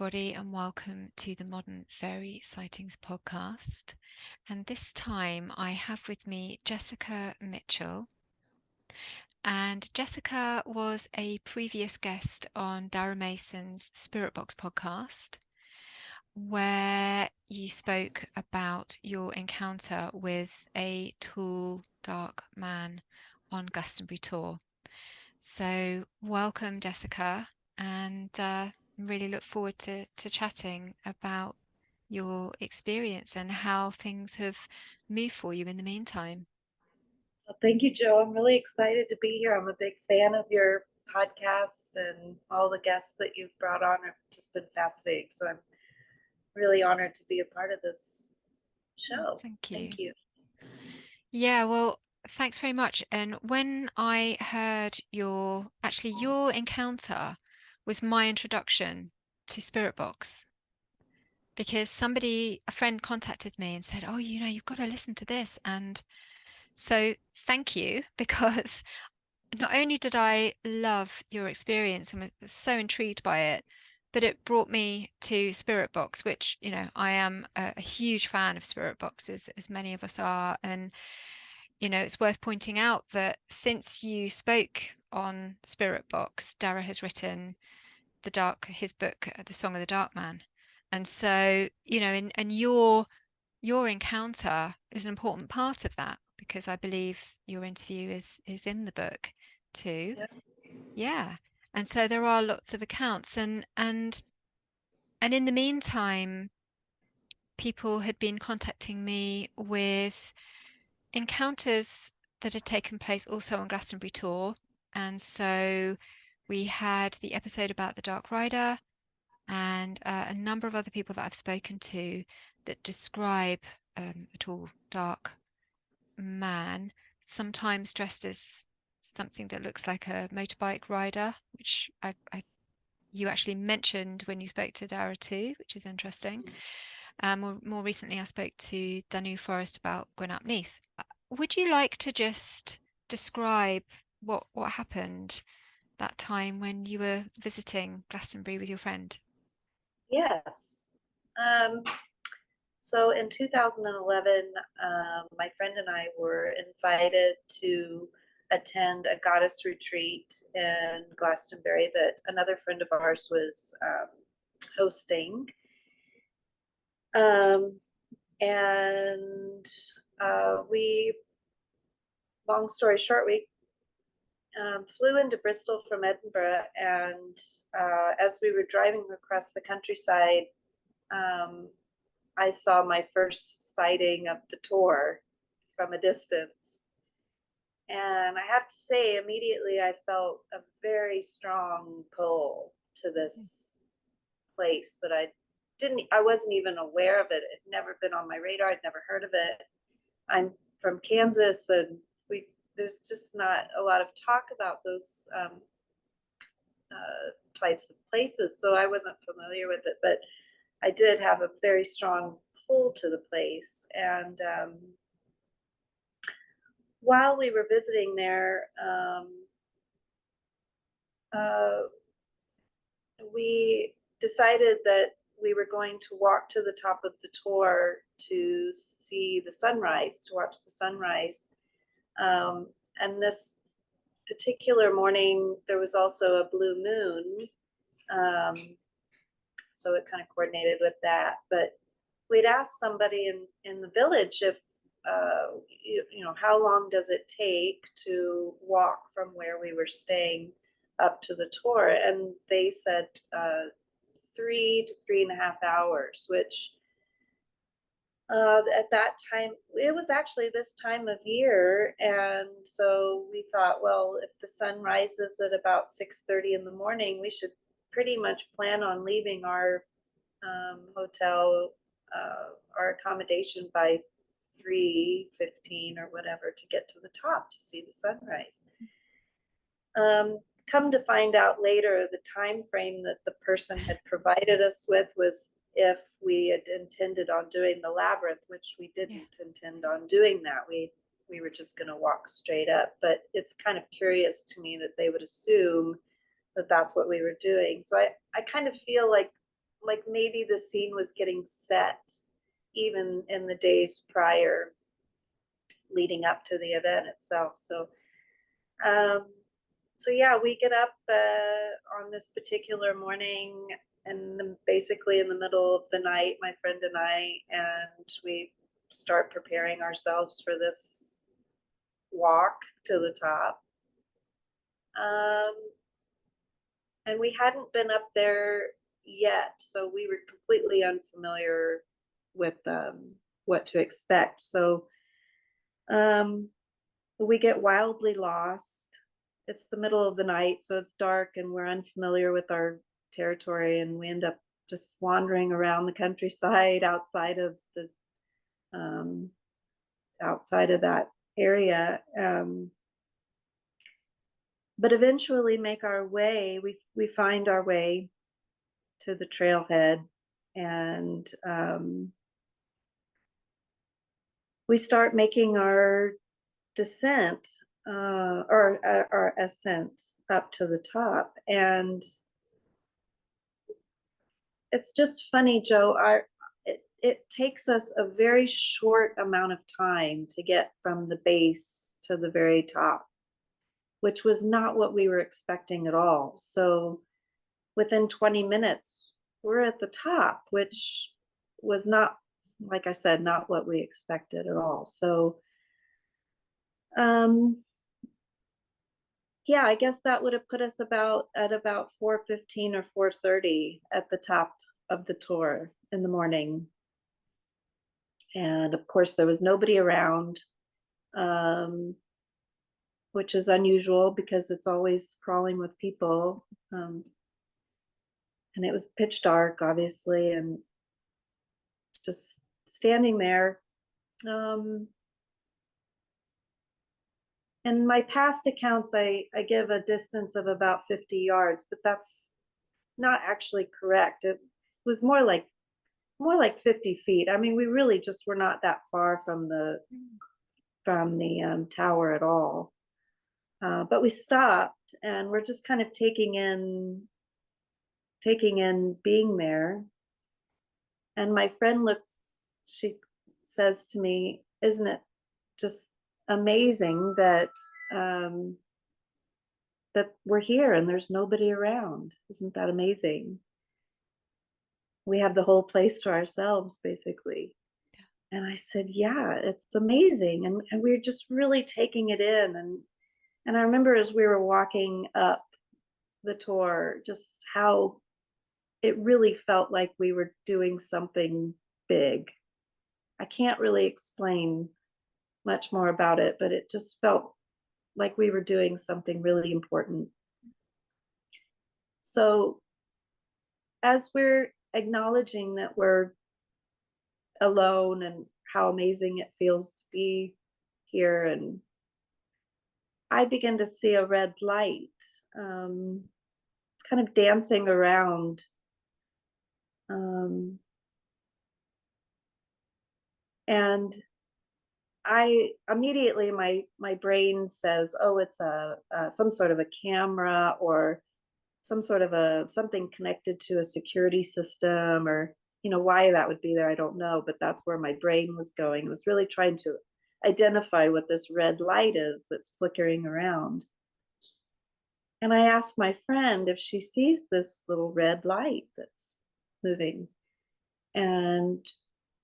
everybody, and welcome to the Modern Fairy Sightings podcast. And this time I have with me Jessica Mitchell. And Jessica was a previous guest on Darragh Mason's Spirit Box podcast, where you spoke about your encounter with a tall, dark man on Glastonbury Tor. So welcome, Jessica, and really look forward to chatting about your experience and how things have moved for you in the meantime. Well, thank you, Joe. I'm really excited to be here. I'm a big fan of your podcast, and all the guests that you've brought on have just been fascinating. So I'm really honored to be a part of this show. Thank you. Thank you. Yeah, well, thanks very much. And when I heard your encounter was my introduction to Spirit Box, because a friend contacted me and said, "Oh, you've got to listen to this." And so thank you, because not only did I love your experience and was so intrigued by it, but it brought me to Spirit Box, which, I am a huge fan of Spirit Boxes, as many of us are. And, it's worth pointing out that since you spoke on Spirit Box, Darragh has written his book, The Song of the Dark Man. And so, and your encounter is an important part of that, because I believe your interview is in the book too. Yeah. And so there are lots of accounts, and in the meantime, people had been contacting me with encounters that had taken place also on Glastonbury Tor. And so we had the episode about the Dark Rider, and a number of other people that I've spoken to that describe a tall, dark man, sometimes dressed as something that looks like a motorbike rider, which you actually mentioned when you spoke to Darragh too, which is interesting. More recently, I spoke to Danu Forrest about Gwynap Neath. Would you like to just describe what happened that time when you were visiting Glastonbury with your friend? Yes. So in 2011, my friend and I were invited to attend a goddess retreat in Glastonbury that another friend of ours was hosting. And long story short, we flew into Bristol from Edinburgh, and as we were driving across the countryside, I saw my first sighting of the Tor from a distance. And I have to say, immediately I felt a very strong pull to this place that I wasn't even aware of it. It had never been on my radar. I'd never heard of it. I'm from Kansas, and there's just not a lot of talk about those types of places. So I wasn't familiar with it, but I did have a very strong pull to the place. And while we were visiting there, we decided that we were going to walk to the top of the Tor to see the sunrise, to watch the sunrise. And this particular morning, there was also a blue moon. So it kind of coordinated with that. But we'd asked somebody in the village if, how long does it take to walk from where we were staying up to the Tor? And they said 3 to 3.5 hours, which at that time, it was actually this time of year. And so we thought, well, if the sun rises at about 6:30 in the morning, we should pretty much plan on leaving our hotel, our accommodation by 3:15 or whatever to get to the top to see the sunrise. Come to find out later, the time frame that the person had provided us with was if we had intended on doing the labyrinth, which we didn't intend on doing that. We were just going to walk straight up. But it's kind of curious to me that they would assume that that's what we were doing. So I kind of feel like like maybe the scene was getting set even in the days prior leading up to the event itself. Um, so yeah, we get up on this particular morning, and basically in the middle of the night, my friend and I, and we start preparing ourselves for this walk to the top. Um, and we hadn't been up there yet, so we were completely unfamiliar with what to expect. So um, we get wildly lost. It's the middle of the night, so it's dark, and we're unfamiliar with our territory, and we end up just wandering around the countryside um, outside of that area. But eventually make our way. We find our way to the trailhead, and we start making our descent or our ascent up to the top. And it's just funny, Joe. It takes us a very short amount of time to get from the base to the very top, which was not what we were expecting at all. So within 20 minutes, we're at the top, which was not, like I said, not what we expected at all. So, um, yeah, I guess that would have put us about 4:15 or 4:30 at the top of the tour in the morning. And of course, there was nobody around, um, which is unusual because it's always crawling with people. And it was pitch dark, obviously, and just standing there. Um, in my past accounts, I give a distance of about 50 yards, but that's not actually correct. It was more like 50 feet. I mean, we really just were not that far from the tower at all. But we stopped, and we're just kind of taking in being there. And my friend she says to me, "Isn't it just amazing um, that we're here and there's nobody around? Isn't that amazing? We have the whole place to ourselves, basically." And I said, "Yeah, it's amazing." And we're just really taking it in. And I remember as we were walking up the tour, just how it really felt like we were doing something big. I can't really explain much more about it, but it just felt like we were doing something really important. So, as we're acknowledging that we're alone and how amazing it feels to be here, and I begin to see a red light um, kind of dancing around. Um, and I immediately my brain says, "Oh, it's a some sort of a camera or some sort of a something connected to a security system, or why that would be there, I don't know." But that's where my brain was going. It was really trying to identify what this red light is that's flickering around. And I asked my friend if she sees this little red light that's moving, and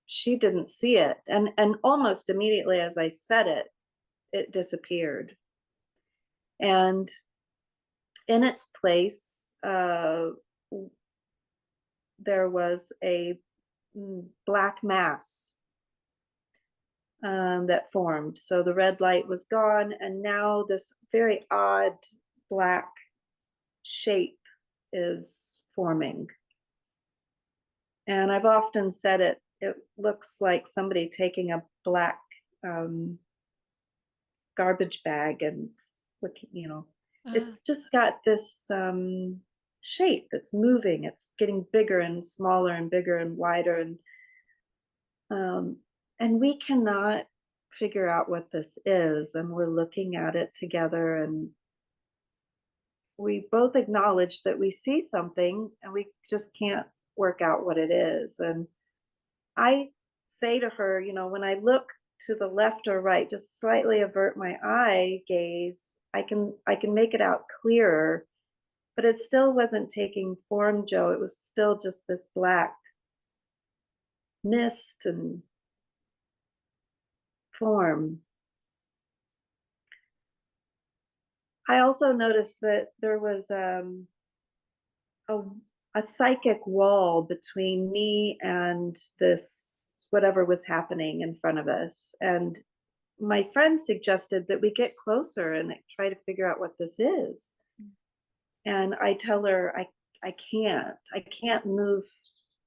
she didn't see it. And almost immediately as I said it, it disappeared. And in its place, there was a black mass that formed. So the red light was gone, and now this very odd black shape is forming. And I've often said it looks like somebody taking a black um, garbage bag and Ah, it's just got this shape that's moving. It's getting bigger and smaller and bigger and wider, um, and we cannot figure out what this is. And we're looking at it together, and we both acknowledge that we see something, and we just can't work out what it is. And I say to her, when I look to the left or right, just slightly avert my eye gaze, I can make it out clearer, but it still wasn't taking form, Joe. It was still just this black mist and form. I also noticed that there was a, a psychic wall between me and this whatever was happening in front of us. And my friend suggested that we get closer and try to figure out what this is. And I tell her I can't move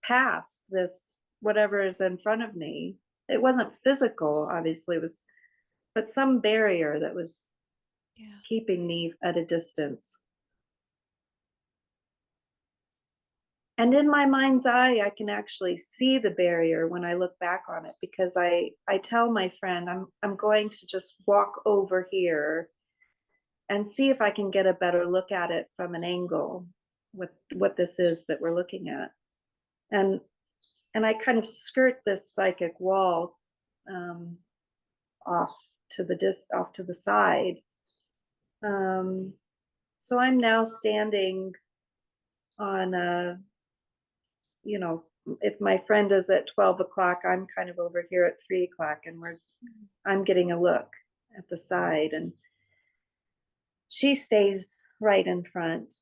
past this whatever is in front of me. It wasn't physical, obviously, it was, but some barrier that was Yeah. keeping me at a distance. And in my mind's eye, I can actually see the barrier when I look back on it, because I tell my friend I'm going to just walk over here and see if I can get a better look at it from an angle, what this is that we're looking at. And I kind of skirt this psychic wall um, off off to the side. Um, so I'm now standing on a, if my friend is at 12 o'clock, I'm kind of over here at 3 o'clock, and I'm getting a look at the side, and she stays right in front.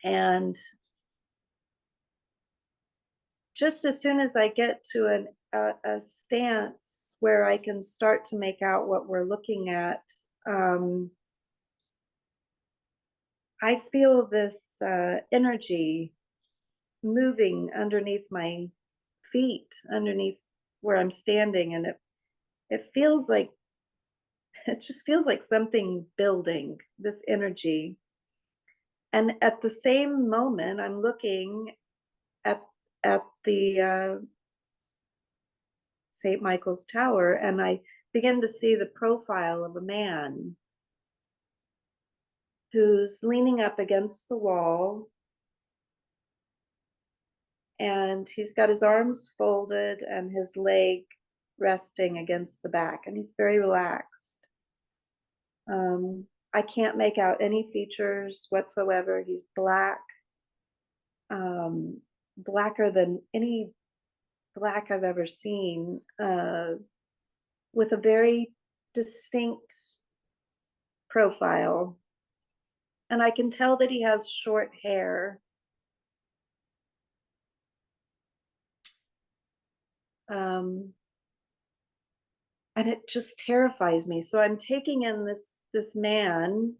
And just as soon as I get to a stance where I can start to make out what we're looking at, um, I feel this energy moving underneath my feet, underneath where I'm standing, and it feels like it just feels like something building this energy. And at the same moment, I'm looking at the St. Michael's Tower, and I begin to see the profile of a man who's leaning up against the wall, and he's got his arms folded and his leg resting against the back, and he's very relaxed. I can't make out any features whatsoever. He's black, blacker than any black I've ever seen, with a very distinct profile. And I can tell that he has short hair. Um, and it just terrifies me. So I'm taking in this man,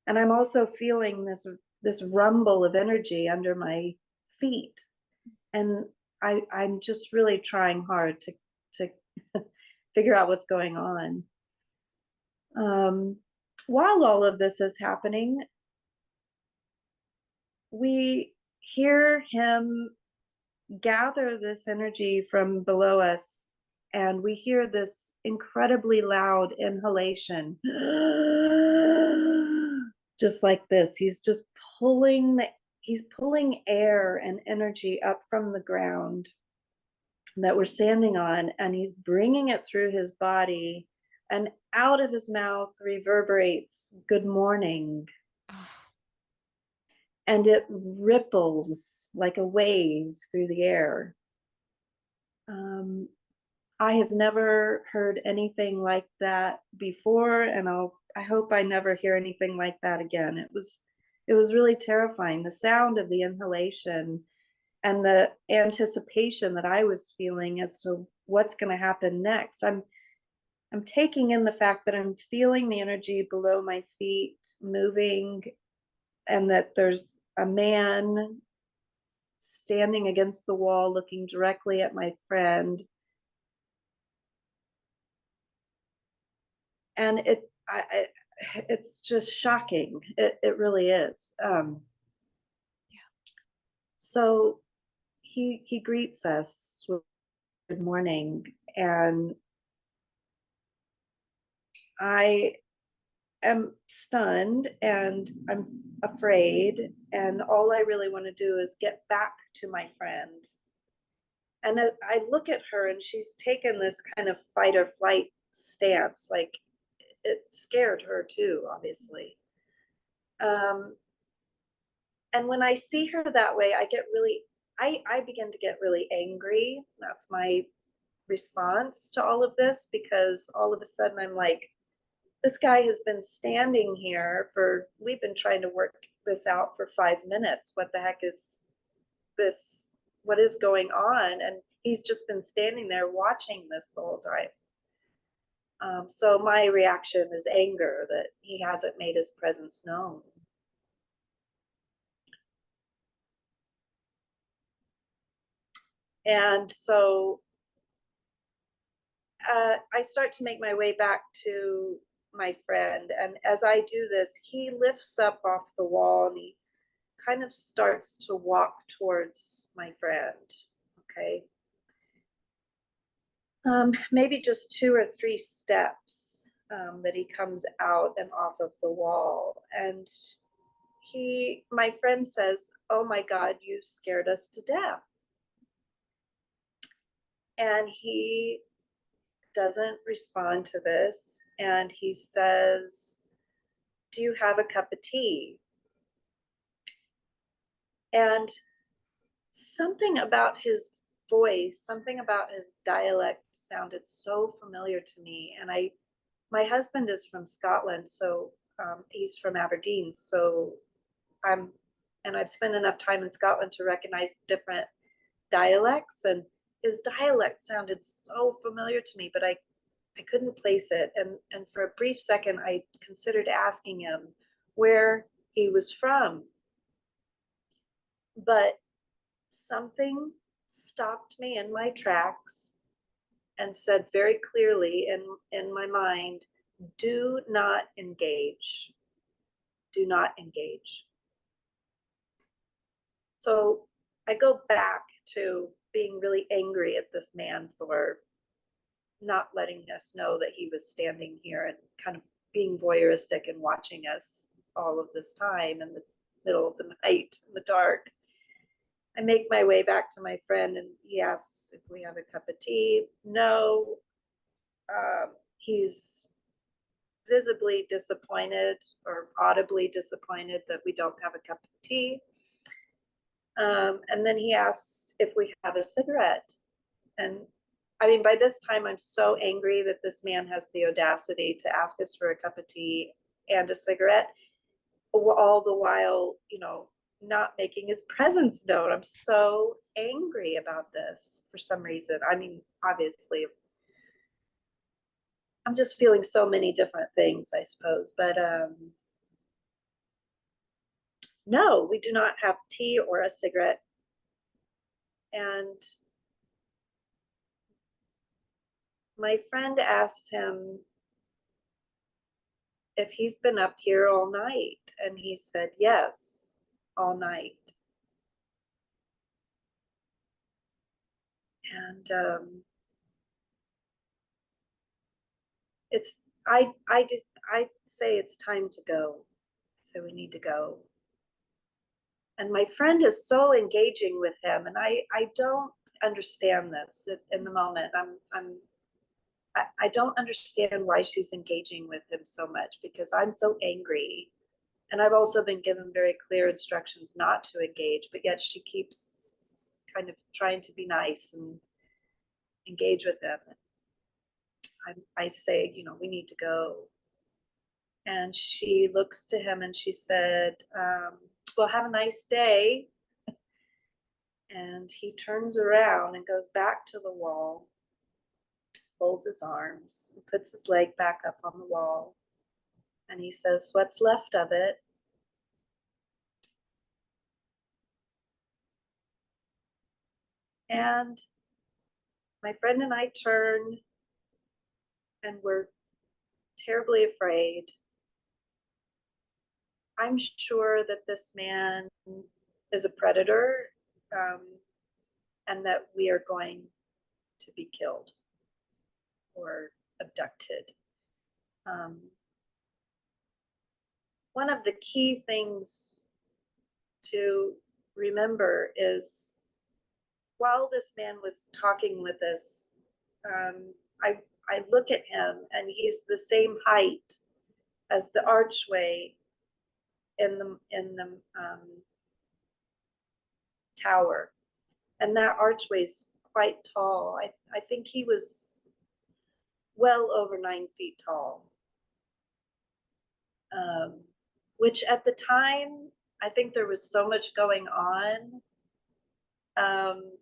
and I'm also feeling this rumble of energy under my feet. And I'm just really trying hard to figure out what's going on. While all of this is happening, we hear him gather this energy from below us, and we hear this incredibly loud inhalation. Just like this, he's pulling air and energy up from the ground that we're standing on, and he's bringing it through his body, and out of his mouth reverberates good morning. Oh, And it ripples like a wave through the air. um, I have never heard anything like that before, and I hope I never hear anything like that again. It was really terrifying. The sound of the inhalation and the anticipation that I was feeling as to what's going to happen next. I'm taking in the fact that I'm feeling the energy below my feet moving, and that there's a man standing against the wall looking directly at my friend. And it's just shocking. It really is. So he greets us with good morning, and I am stunned and I'm afraid. And all I really want to do is get back to my friend. And I look at her and she's taken this kind of fight or flight stance. Like it scared her too, obviously. Um, and when I see her that way, I begin to get really angry. That's my response to all of this, because all of a sudden I'm like, this guy has been standing here we've been trying to work this out for 5 minutes. What the heck is this? What is going on? And he's just been standing there watching this the whole time. So my reaction is anger that he hasn't made his presence known. And so I start to make my way back to my friend. And as I do this, he lifts up off the wall and he kind of starts to walk towards my friend. Okay. Maybe just 2 or 3 steps that he comes out and off of the wall. And my friend says, "Oh my God, you scared us to death." And he doesn't respond to this. And he says, "Do you have a cup of tea?" And something about his voice, something about his dialect sounded so familiar to me. And my husband is from Scotland, so he's from Aberdeen. So I'm, and I've spent enough time in Scotland to recognize different dialects. And his dialect sounded so familiar to me, but I couldn't place it. And for a brief second, I considered asking him where he was from. But something stopped me in my tracks and said very clearly in my mind, do not engage. Do not engage. So I go back to being really angry at this man for not letting us know that he was standing here and kind of being voyeuristic and watching us all of this time in the middle of the night in the dark. I make my way back to my friend and he asks if we have a cup of tea. No. He's visibly disappointed or audibly disappointed that we don't have a cup of tea. And then he asked if we have a cigarette. And I mean, by this time, I'm so angry that this man has the audacity to ask us for a cup of tea and a cigarette, all the while, not making his presence known. I'm so angry about this for some reason. I mean, obviously, I'm just feeling so many different things, I suppose. But no, we do not have tea or a cigarette. And my friend asks him if he's been up here all night. And he said, yes, all night. And it's, I say it's time to go. So we need to go. And my friend is so engaging with him. And I don't understand this in the moment. I don't understand why she's engaging with him so much, because I'm so angry. And I've also been given very clear instructions not to engage, but yet she keeps kind of trying to be nice and engage with him. I say, we need to go. And she looks to him and she said, well, have a nice day. And he turns around and goes back to the wall, folds his arms, and puts his leg back up on the wall. And he says, what's left of it? And my friend and I turn and we're terribly afraid. I'm sure that this man is a predator, and that we are going to be killed or abducted. one of the key things to remember is while this man was talking with us, um, I I look at him and he's the same height as the archway in the tower, and that archway's quite tall. I think he was well over 9 feet tall, um, which at the time I think there was so much going on. Um,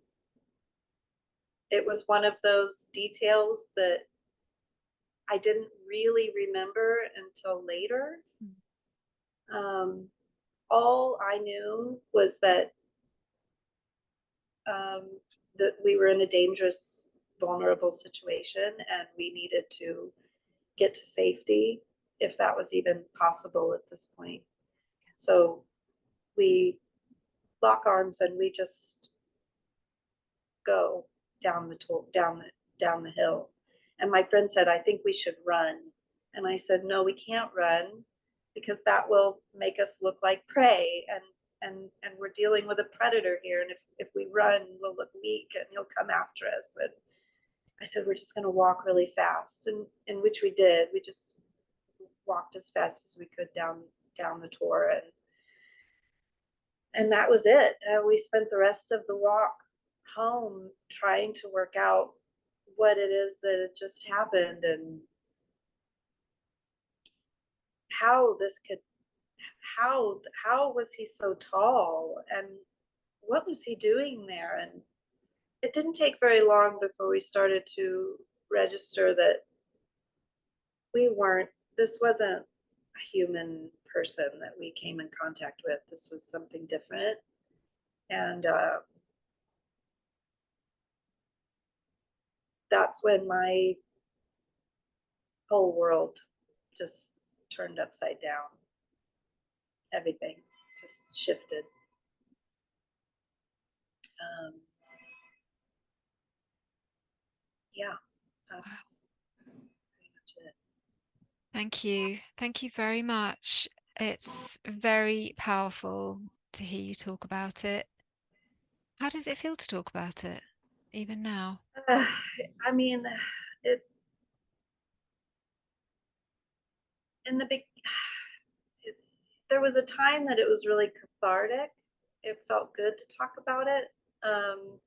it was one of those details that I didn't really remember until later. Mm. Um, all I knew was um, that we were in a dangerous, vulnerable situation and we needed to get to safety if that was even possible at this point. So we lock arms and we just go down the hill. And my friend said, "I think we should run." And I said, "No, we can't run because that will make us look like prey and we're dealing with a predator here, and if we run, we'll look weak and he'll come after us." And I said, "We're just going to walk really fast." And in which we did. We just walked as fast as we could down the Tor, and that was it. We spent the rest of the walk home trying to work out what it is that had just happened and how this could how was he so tall and what was he doing there. And it didn't take very long before we started to register that we weren't this wasn't a human person that we came in contact with. This was something different. And that's when my whole world just turned upside down. Everything just shifted. Um, yeah, Wow. that's pretty much it. Thank you. Thank you very much. It's very powerful to hear you talk about it. How does it feel to talk about it, even now? Uh, I mean, it in the big. It, there was a time that it was really cathartic. It felt good to talk about it. Um,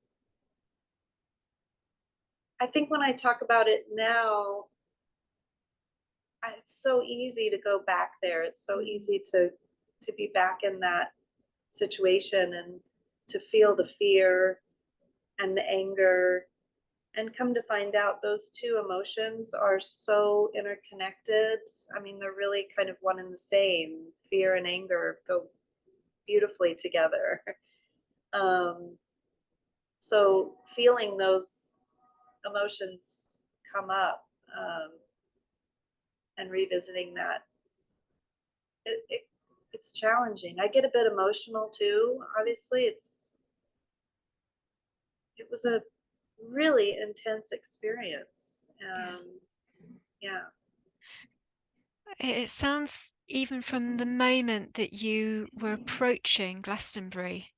I think when I talk about it now, it's so easy to go back there. It's so Mm. easy to be back in that situation and to feel the fear and the anger, and come to find out those two emotions are so interconnected. I mean, they're really kind of one and the same. Fear and anger go beautifully together. um, so feeling those emotions come up, and revisiting that, it, it it's challenging. I get a bit emotional too. Obviously, it was a really intense experience. Yeah. Yeah. It sounds even from the moment that you were approaching Glastonbury,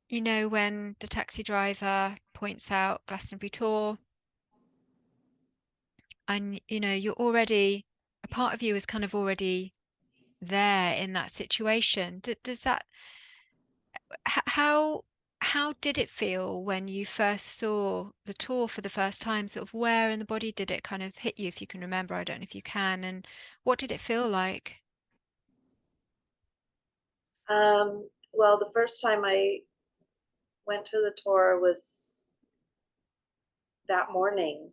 when the taxi driver points out Glastonbury Tor, and you're already, a part of you is kind of already there in that situation. Does that, how how did it feel when you first saw the tour for the first time? Sort of where in the body did it kind of hit you, if you can remember? I don't know if you can. And what did it feel like? Well, the first time I went to the tour was that morning.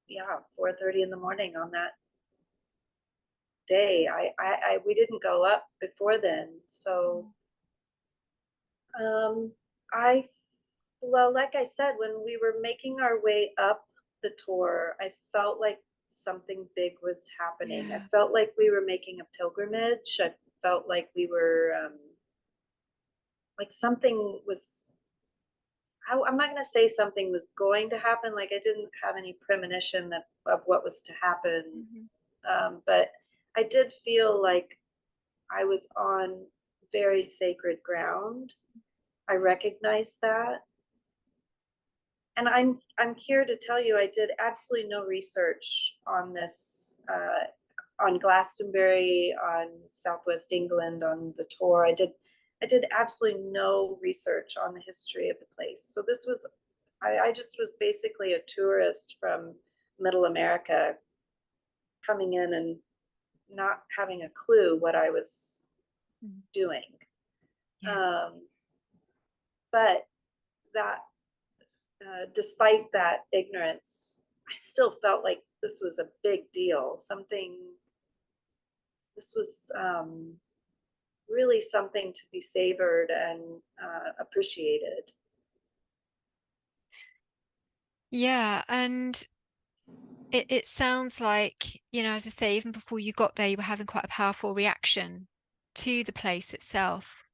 Yeah, 4:30 in the morning on that day. We didn't go up before then. So, um, I, well, like I said, when we were making our way up the tour, I felt like something big was happening. I Yeah. felt like we were making a pilgrimage. I felt like we were, like something was I'm not going to say something was going to happen. Like I didn't have any premonition of what was to happen. Mhm. But I did feel like I was on very sacred ground. I recognized that. And I'm here to tell you I did absolutely no research on this, on Glastonbury, on Southwest England, on the tour. I did absolutely no research on the history of the place. So this was, I just was basically a tourist from Middle America coming in and not having a clue what I was Mm. doing. Yeah. Um, but that, despite that ignorance, I still felt like this was a big deal. This was really something to be savored and appreciated. Yeah, and it sounds like, as I say, even before you got there, you were having quite a powerful reaction to the place itself.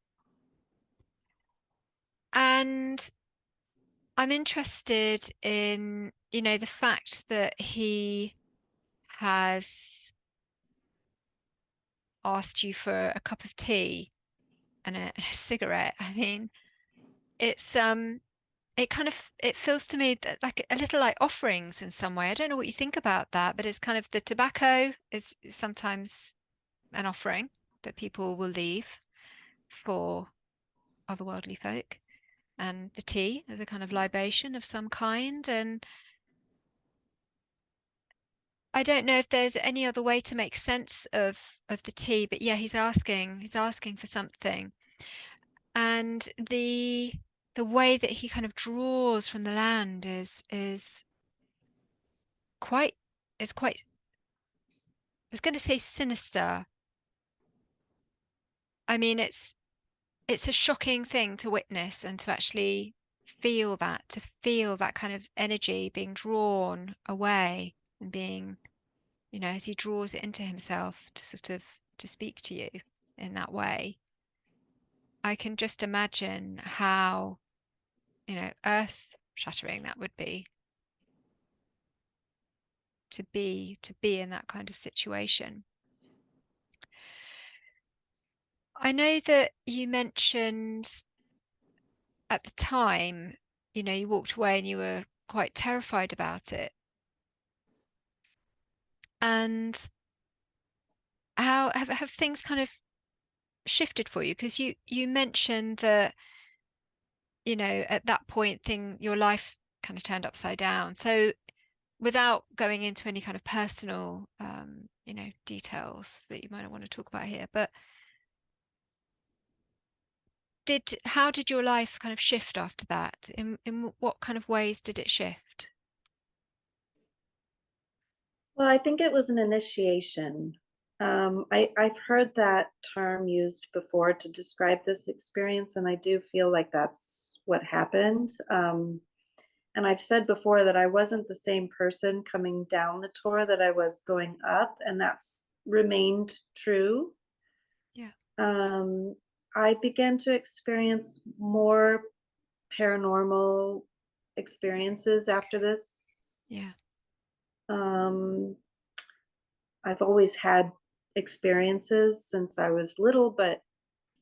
And I'm interested in, the fact that he has asked you for a cup of tea and a cigarette. I mean, it's it feels to me that like a little like offerings in some way. I don't know what you think about that, but it's kind of the tobacco is sometimes an offering that people will leave for otherworldly folk, and the tea is a kind of libation of some kind. And I don't know if there's any other way to make sense of the tea, but yeah, he's asking for something. And the way that he kind of draws from the land is quite is quite I was going to say sinister. I mean, it's a shocking thing to witness and to actually feel that kind of energy being drawn away and being, as he draws it into himself to sort of to speak to you in that way. I can just imagine how, earth shattering that would be to be in that kind of situation. I know that you mentioned at the time, you walked away and you were quite terrified about it. And how have things kind of shifted for you? Because you mentioned that, at that point your life kind of turned upside down. So without going into any kind of personal, details that you might not want to talk about here, but how did your life kind of shift after that? In what kind of ways did it shift? Well, I think it was an initiation. I've heard that term used before to describe this experience, and I do feel like that's what happened. And I've said before that I wasn't the same person coming down the tour that I was going up, and that's remained true. Yeah, Um, I began to experience more paranormal experiences after this. yeah, Um, I've always had experiences since I was little, but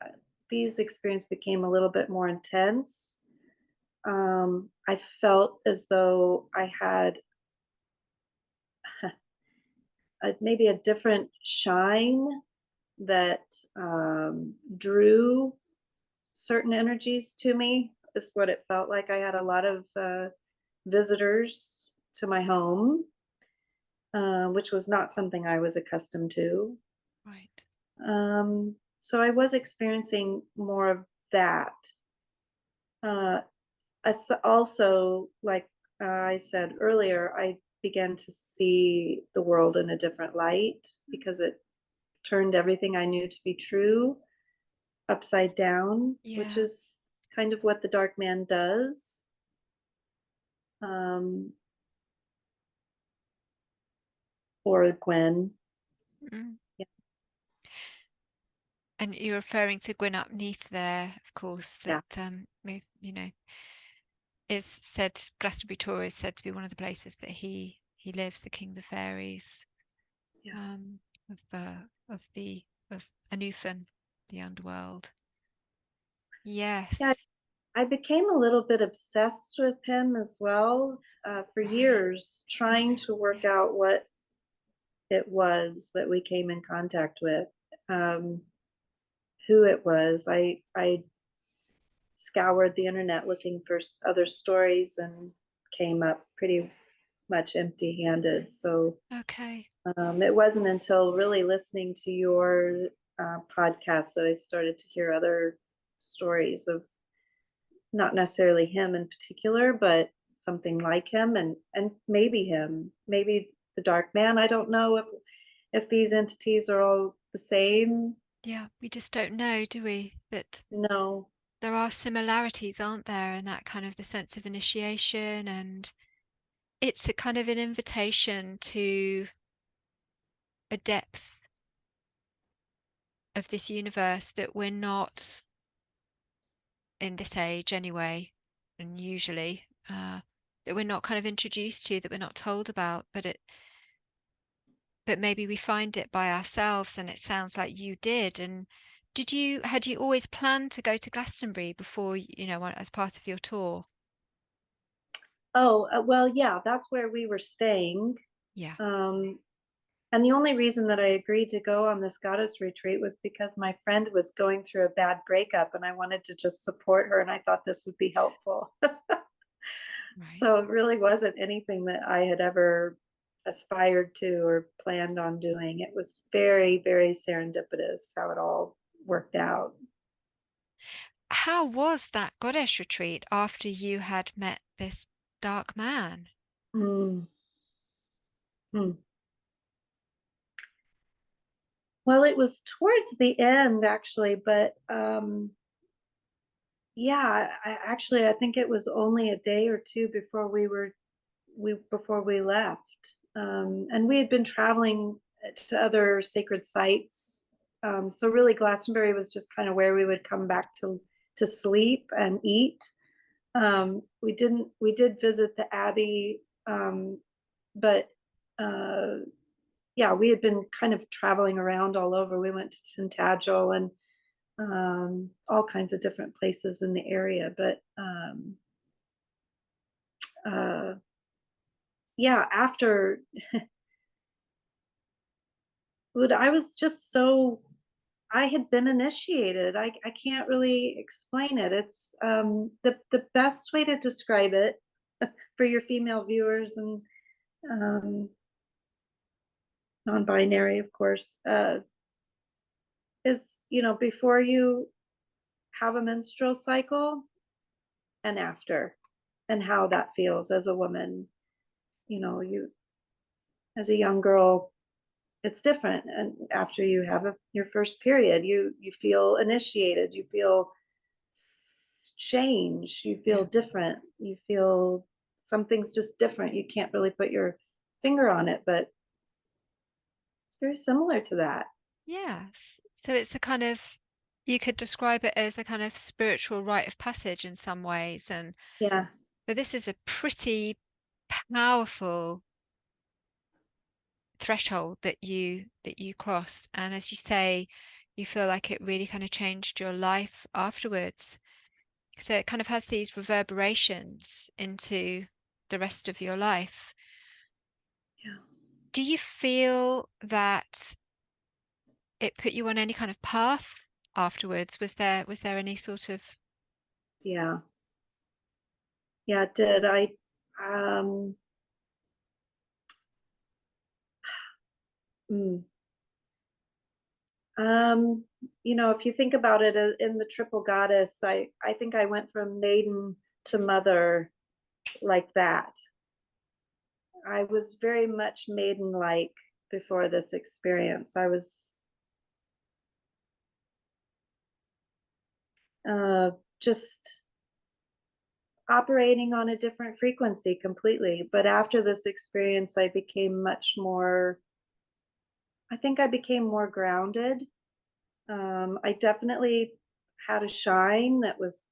uh, these experiences became a little bit more intense. I felt as though I had maybe a different shine that drew certain energies to me, is what it felt like. I had a lot of visitors to my home, which was not something I was accustomed to. right. So I was experiencing more of that. Uh, Also, like I said earlier, I began to see the world in a different light because it turned everything I knew to be true upside down, which Yeah. is kind of what the dark man does. Um, or Gwen. Mm. Yeah, And you're referring to Gwyn Neath there, of course, that yeah, is said Glastonbury Tor is said to be one of the places that he lives, the king of the fairies. yeah. Um, of the of Anufan, the underworld. Yeah, Yes. I became a little bit obsessed with him as well for Right. years, trying to work out what it was that we came in contact with, um, who it was. I scoured the internet looking for other stories and came up pretty much empty handed. So Okay. it wasn't until really listening to your podcast that I started to hear other stories of not necessarily him in particular, but something like him, and maybe him, maybe the Dark Man. I don't know if these entities are all the same. Yeah, we just don't know, do we? But No. there are similarities, aren't there? And that kind of the sense of initiation, and it's a kind of an invitation to a depth of this universe that we're not in this age anyway, and usually that we're not kind of introduced to, that we're not told about, but maybe we find it by ourselves, and it sounds like you did. And had you always planned to go to Glastonbury before, as part of your tour? Oh, well, yeah, that's where we were staying. Yeah. Um, and the only reason that I agreed to go on this goddess retreat was because my friend was going through a bad breakup and I wanted to just support her and I thought this would be helpful. Right. So it really wasn't anything that I had ever aspired to or planned on doing. It was very, very serendipitous how it all worked out. How was that goddess retreat after you had met this dark man? Mm. Mm. Well, it was towards the end actually, but yeah, I think it was only a day or two before we left. And we had been traveling to other sacred sites. So really Glastonbury was just kind of where we would come back to sleep and eat. We did visit the Abbey, but uh, yeah, we had been kind of traveling around all over. We went to Tintagel and all kinds of different places in the area. But uh, yeah, after I was just so I had been initiated. I can't really explain it. It's the best way to describe it for your female viewers and um, non-binary, of course, is before you have a menstrual cycle and after, and how that feels as a woman. You as a young girl, it's different, and after you have your first period, you feel initiated. You feel change, you feel Yeah. different, you feel something's just different. You can't really put your finger on it, but it's very similar to that. Yes. So it's a kind of, you could describe it as a kind of spiritual rite of passage in some ways. And Yeah, but this is a pretty powerful threshold that you cross. And as you say, you feel like it really kind of changed your life afterwards. So it kind of has these reverberations into the rest of your life. yeah, Do you feel that it put you on any kind of path afterwards? Was there any sort of yeah, yeah, it did. Um mm, um if you think about it in the triple goddess, I think I went from maiden to mother like that. I was very much maiden like before this experience. I was just operating on a different frequency completely. But after this experience, I think I became more grounded. I definitely had a shine that was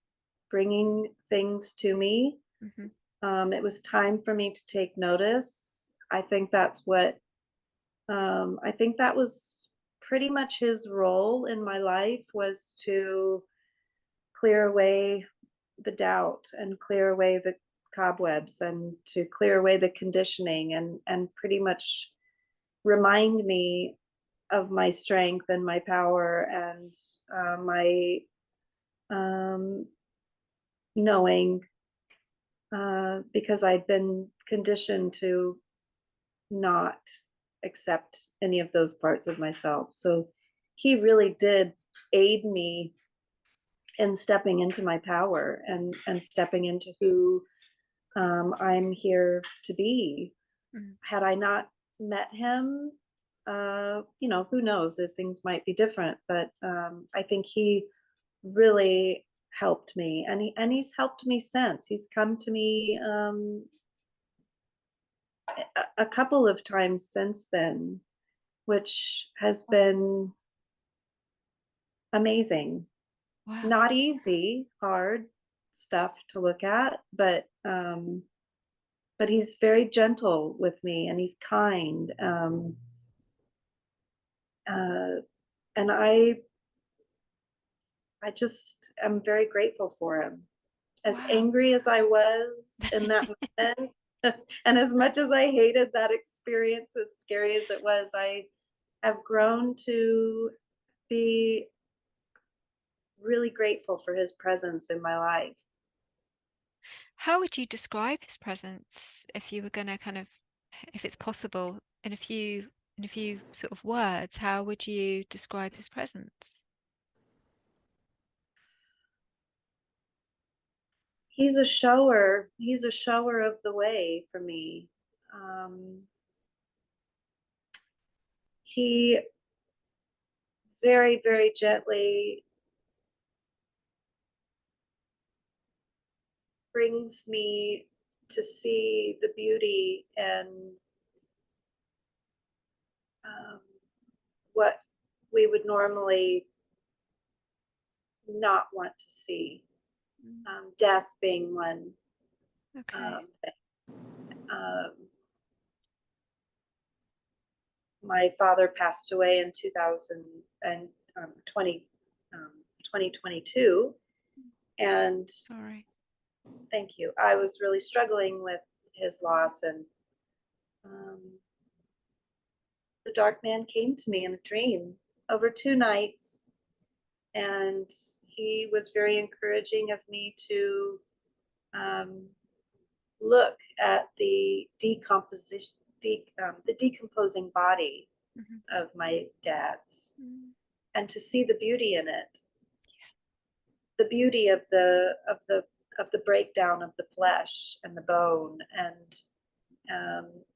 bringing things to me. Mhm. It was time for me to take notice. I think that's what I think that was pretty much his role in my life, was to clear away the doubt and clear away the cobwebs and to clear away the conditioning and pretty much remind me of my strength and my power and my um, knowing, because I'd been conditioned to not accept any of those parts of myself. So he really did aid me in stepping into my power and stepping into who I'm here to be. Mm. Had I not met him, who knows if things might be different. But I think he really helped me, and he's helped me since. He's come to me a couple of times since then, which has Wow. been amazing. Wow. Not easy, hard stuff to look at, but he's very gentle with me and he's kind. Uh, and I just am very grateful for him. As Wow. angry as I was in that moment, and as much as I hated that experience, as scary as it was, I have grown to be really grateful for his presence in my life. How would you describe his presence if you were going to kind of, if it's possible, in a few sort of words, how would you describe his presence? He's a shower of the way for me. He very, very gently brings me to see the beauty and um, what we would normally not want to see. Mm. Death being one Okay. thing. My father passed away in 2020, 2022, and Sorry. thank you. I was really struggling with his loss, and um, the dark man came to me in a dream over 2 nights, and he was very encouraging of me to um, look at the decomposing body Hmm. of my dad's, Mm. and to see the beauty in it, the beauty of the breakdown of the flesh and the bone. And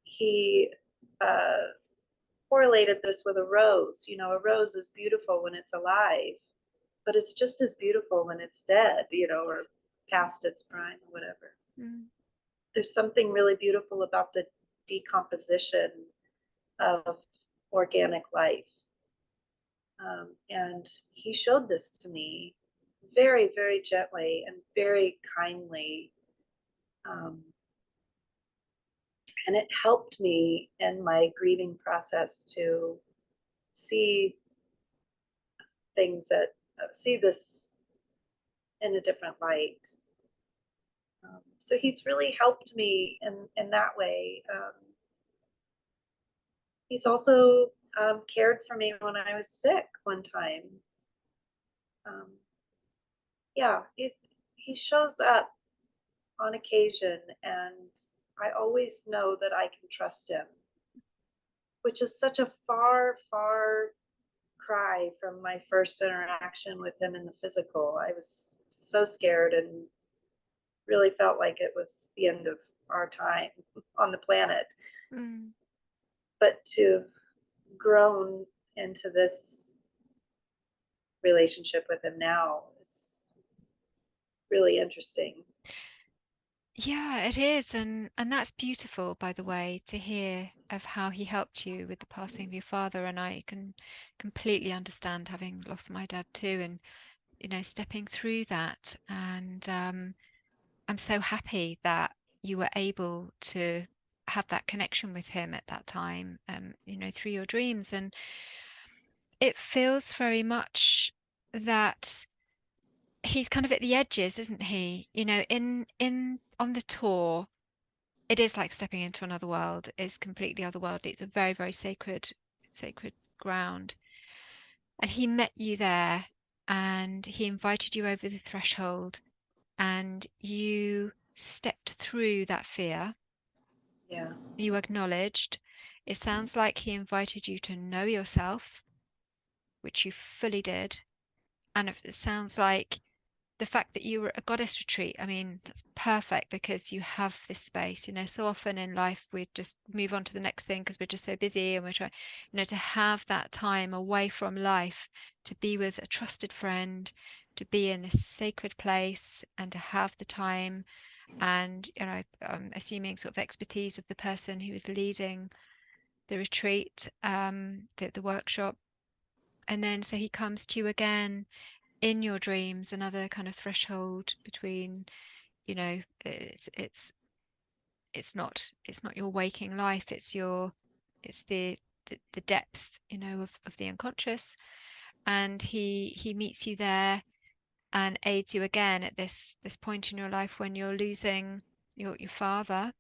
he uh, correlated this with a rose. A rose is beautiful when it's alive, but it's just as beautiful when it's dead, or past its prime or whatever. Mm. There's something really beautiful about the decomposition of organic life. And he showed this to me very, very gently and very kindly. Um, and it helped me in my grieving process to see see this in a different light. So he's really helped me in that way. He's also cared for me when I was sick one time. Um, yeah, he shows up on occasion, and I always know that I can trust him, which is such a far, far cry from my first interaction with him in the physical. I was so scared and really felt like it was the end of our time on the planet. Mm. But to have grown into this relationship with him now, it's really interesting. Yeah, it is, and that's beautiful, by the way, to hear of how he helped you with the passing of your father. And I can completely understand having lost my dad too, and stepping through that. And I'm so happy that you were able to. have that connection with him at that time, through your dreams. And it feels very much that he's kind of at the edges, isn't he? In on the tour, it is like stepping into another world. It's completely otherworldly. It's a very, very sacred ground. And he met you there, and he invited you over the threshold, and you stepped through that fear. Yeah. You acknowledged. It sounds like he invited you to know yourself, which you fully did. And it sounds like the fact that you were at a goddess retreat, I mean, that's perfect because you have this space. So often in life we just move on to the next thing because we're just so busy, and we're trying, to have that time away from life, to be with a trusted friend, to be in this sacred place, and to have the time and, assuming sort of expertise of the person who is leading the retreat, the workshop. And then so he comes to you again in your dreams, another kind of threshold between, it's not your waking life, it's the depth, of the unconscious. And he meets you there and aids you again at this point in your life when you're losing your father.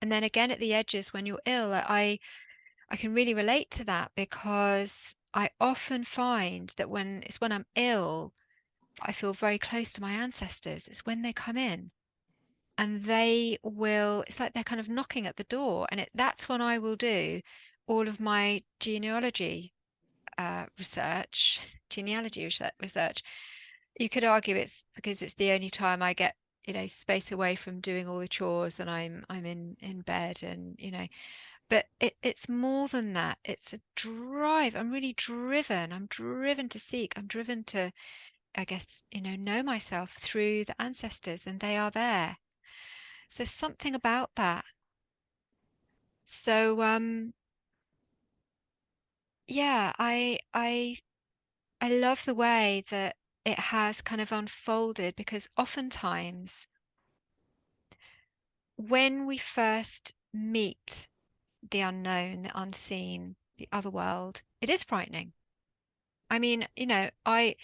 And then again at the edges when you're ill. I can really relate to that because I often find that when I'm ill, I feel very close to my ancestors. It's when they come in and it's like they're kind of knocking at the door. And that's when I will do all of my research, genealogy research. You could argue it's because it's the only time I get, space away from doing all the chores, and I'm in bed, and, but it's more than that. It's a drive. I'm really driven. I'm driven to seek. I'm driven to, I guess, know myself through the ancestors, and they are there. So something about that. So yeah, I love the way that it has kind of unfolded, because oftentimes when we first meet the unknown, the unseen, the other world, it is frightening. I mean, the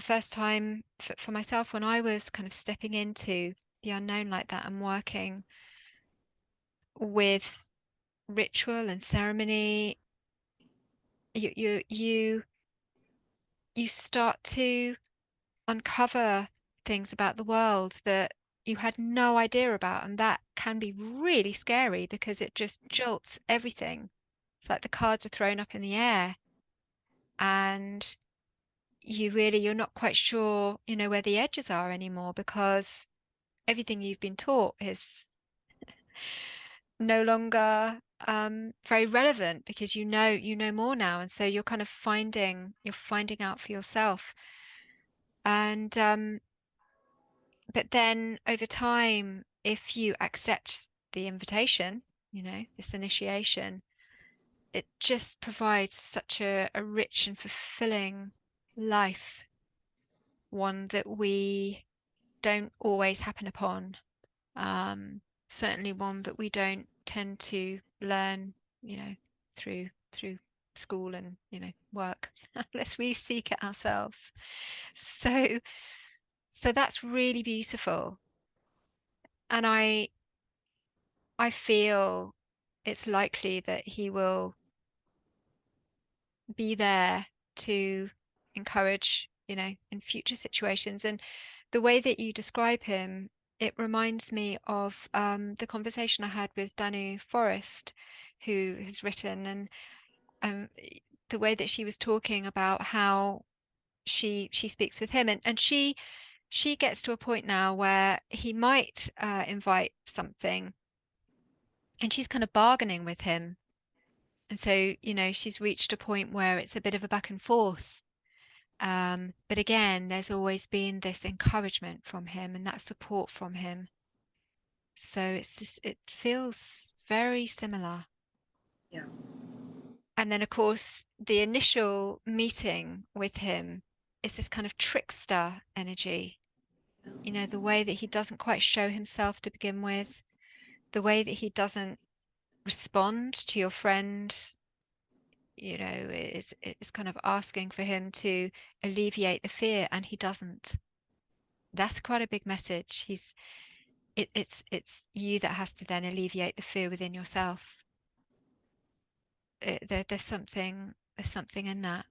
first time for myself when I was kind of stepping into the unknown like that and working with ritual and ceremony, you start to uncover things about the world that you had no idea about, and that can be really scary because it just jolts everything. It's like the cards are thrown up in the air, and you're not quite sure, where the edges are anymore, because everything you've been taught is no longer very relevant, because you know more now, and so you're finding out for yourself. And but then over time, if you accept the invitation, this initiation, it just provides such a rich and fulfilling life, one that we don't always happen upon. Certainly one that we don't tend to learn, through school and, work, unless we seek it ourselves. So, so that's really beautiful. And I feel it's likely that he will be there to encourage, in future situations. And the way that you describe him, it reminds me of the conversation I had with Danu Forrest, who has written, and um, the way that she was talking about how she speaks with him, and she gets to a point now where he might invite something, and she's kind of bargaining with him. And so, she's reached a point where it's a bit of a back and forth. But again, there's always been this encouragement from him and that support from him. So it feels very similar. Yeah. And then, of course, the initial meeting with him is this kind of trickster energy, the way that he doesn't quite show himself to begin with. the way that he doesn't respond to your friend, is kind of asking for him to alleviate the fear, and he doesn't. That's quite a big message. It's you that has to then alleviate the fear within yourself. There's something in that.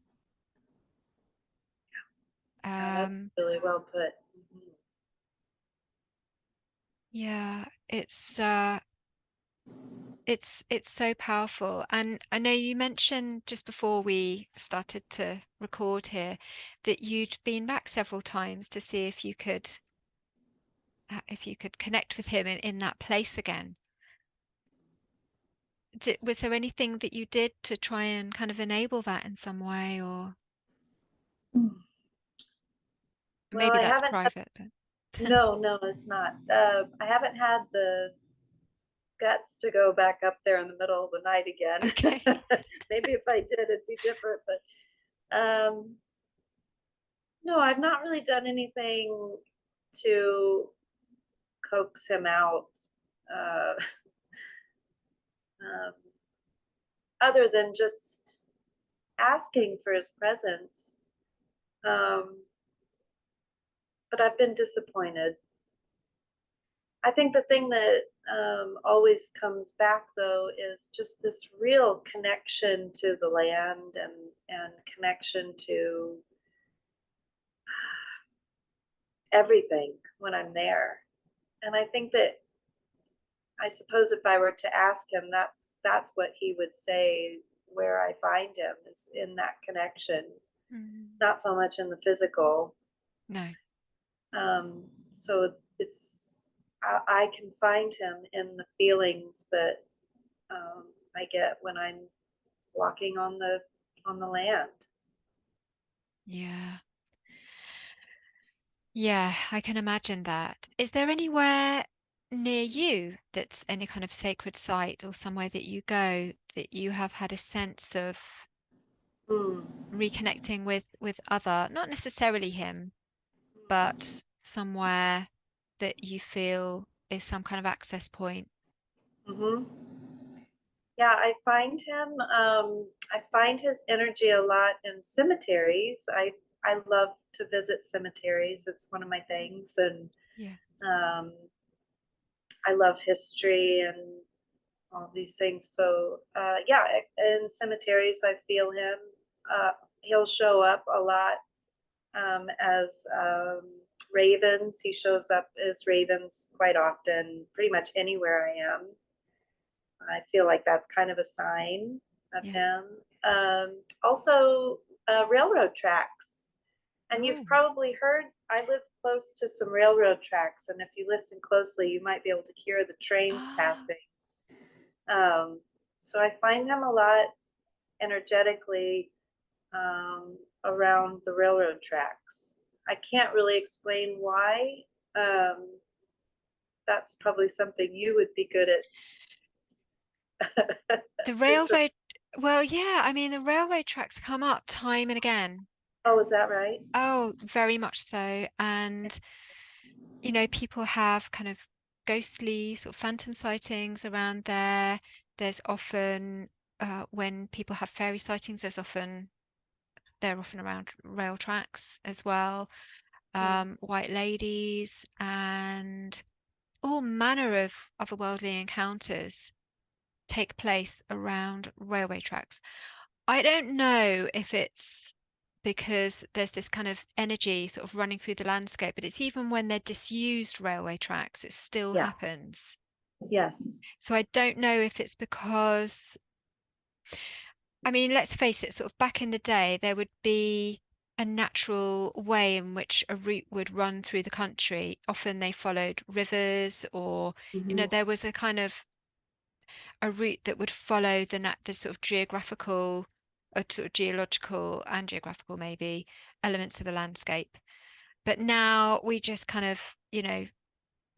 Yeah, that's Um, really well put. Mhm. yeah, it's so powerful. And I know you mentioned just before we started to record here that you'd been back several times to see if you could connect with him in that place again. Was there anything that you did to try and kind of enable that in some way, or Well, maybe I that's haven't had, private, but no, no, it's not. I haven't had the guts to go back up there in the middle of the night again. okay. Maybe if I did, it'd be different. But no, I've not really done anything to coax him out, uh, um, other than just asking for his presence. Um, but I've been disappointed. I think the thing that always comes back though is just this real connection to the land and connection to everything when I'm there. And I think that I suppose if I were to ask him, that's what he would say. Where I find him is in that connection, Mm, not so much in the physical. no. So it's I can find him in the feelings that I get when I'm walking on the land. Yeah. Yeah, I can imagine that. Is there anywhere near you that's any kind of sacred site or somewhere that you go that you have had a sense of Hmm. reconnecting with other, not necessarily him, but somewhere that you feel is some kind of access point? Mm-hmm. Yeah, I find him. I find his energy a lot in cemeteries. I love to visit cemeteries. It's one of my things, and Yeah. um, I love history and all these things. So yeah, in cemeteries, I feel him. He'll show up a lot as ravens. He shows up as ravens quite often, pretty much anywhere I am. I feel like that's kind of a sign of Yeah. him. Also, railroad tracks. And you've Oh. probably heard, I live close to some railroad tracks, and if you listen closely, you might be able to hear the trains passing. Um, so I find him a lot energetically around the railroad tracks. I can't really explain why. Um, that's probably something you would be good at. The to, railroad, well, yeah, I mean, the railroad tracks come up time and again. oh, is that right? Oh, very much so. And, people have kind of ghostly sort of phantom sightings around there. There's often, when people have fairy sightings, they're often around rail tracks as well. Hmm. White ladies and all manner of otherworldly encounters take place around railway tracks. I don't know if it's because there's this kind of energy sort of running through the landscape, but it's even when they're disused railway tracks, it still Yeah. happens. Yes. So I don't know if it's because, I mean, let's face it, sort of back in the day, there would be a natural way in which a route would run through the country. Often they followed rivers, or, Hmm. there was a kind of a route that would follow the sort of geographical, or sort of geological and geographical maybe elements of the landscape. But now we just kind of,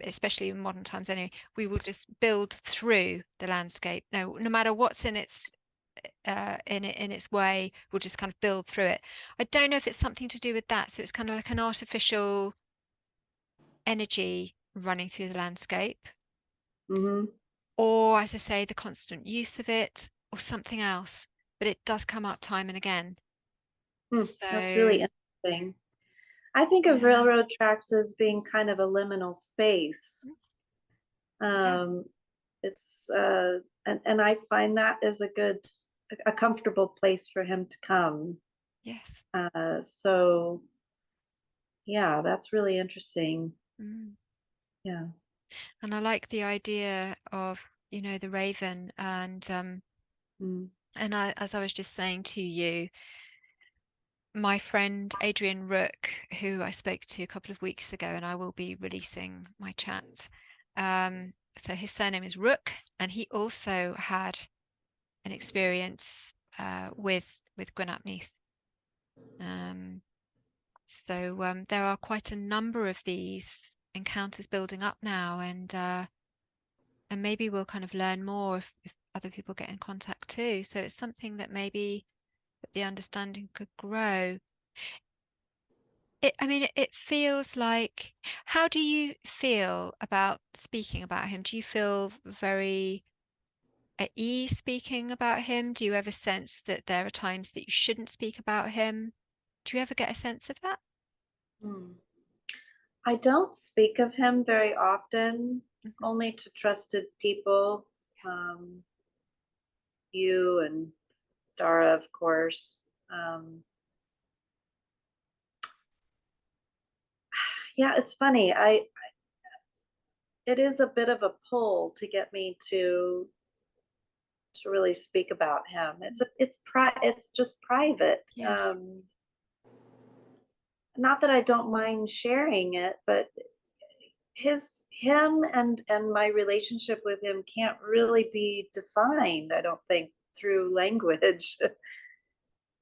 especially in modern times anyway, we will just build through the landscape. No matter what's in its way, we'll just kind of build through it. I don't know if it's something to do with that. So it's kind of like an artificial energy running through the landscape. Hmm. or as I say, the constant use of it, or something else. But it does come up time and again. Hmm, that's really So, interesting. I think of yeah, railroad tracks as being kind of a liminal space. mm, yeah, Um, it's and I find that is a comfortable place for him to come. yes. So yeah, that's really interesting. Mm. Yeah. And I like the idea of, the raven Mm. as I was just saying to you, my friend Adrian Rook, who I spoke to a couple of weeks ago, and I will be releasing my chat. So his surname is Rook, and he also had an experience with Gwynapneath. Um, so there are quite a number of these encounters building up now, and maybe we'll kind of learn more if other people get in contact too. So it's something that maybe that the understanding could grow. I mean, it feels like, how do you feel about speaking about him? Do you feel very at ease speaking about him? Do you ever sense that there are times that you shouldn't speak about him? Do you ever get a sense of that? Mm. I don't speak of him very often, Mhm. only to trusted people. Um, you and Darragh, of course. Yeah, it's funny. It is a bit of a pull to get me to really speak about him. It's just private. Yes, Not that I don't mind sharing it, but him and my relationship with him can't really be defined, I don't think, through language.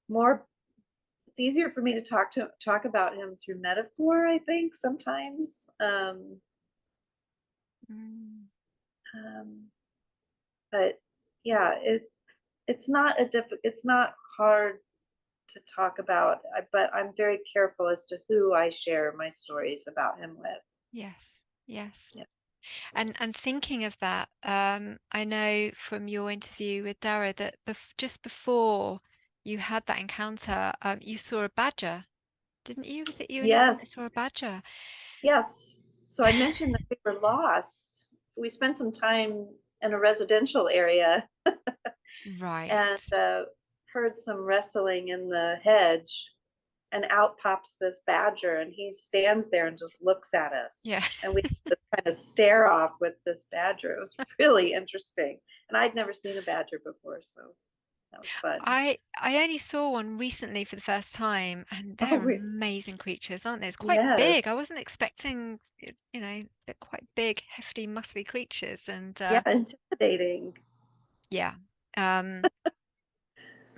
More it's easier for me to talk about him through metaphor, I think, sometimes. mm, Um, but yeah, it's not hard to talk about, but I'm very careful as to who I share my stories about him with. yes, yes. Yeah. And thinking of that, I know from your interview with Darragh that just before you had that encounter, you saw a badger, didn't you? Was it you and your family saw a Yes. badger? Yes. So I mentioned that we were lost. We spent some time in a residential area and Right. heard some wrestling in the hedge, and out pops this badger, and he stands there and just looks at us. Yeah. And we just kind of stare off with this badger. It was really interesting. And I'd never seen a badger before, so that was fun. I only saw one recently for the first time, and Oh, they're amazing creatures, aren't they? It's quite yes. big. I wasn't expecting it, they're quite big, hefty, muscly creatures, and Yeah, intimidating. yeah. Um,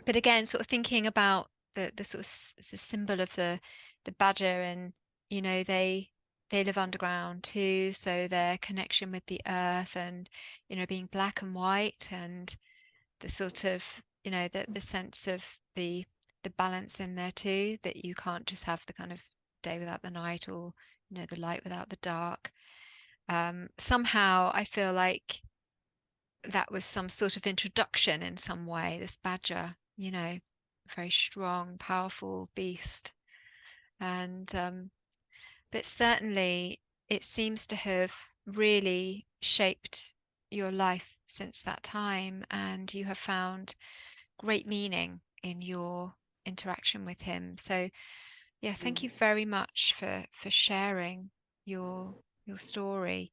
but again, sort of thinking about the sort of the symbol of the badger, and they live underground too, so their connection with the earth, and being black and white, and the sort of the sense of the balance in there too, that you can't just have the kind of day without the night, or the light without the dark. Somehow I feel like that was some sort of introduction in some way, this badger, very strong, powerful beast. And but certainly it seems to have really shaped your life since that time, and you have found great meaning in your interaction with him. So yeah, thank you very much for sharing your your story.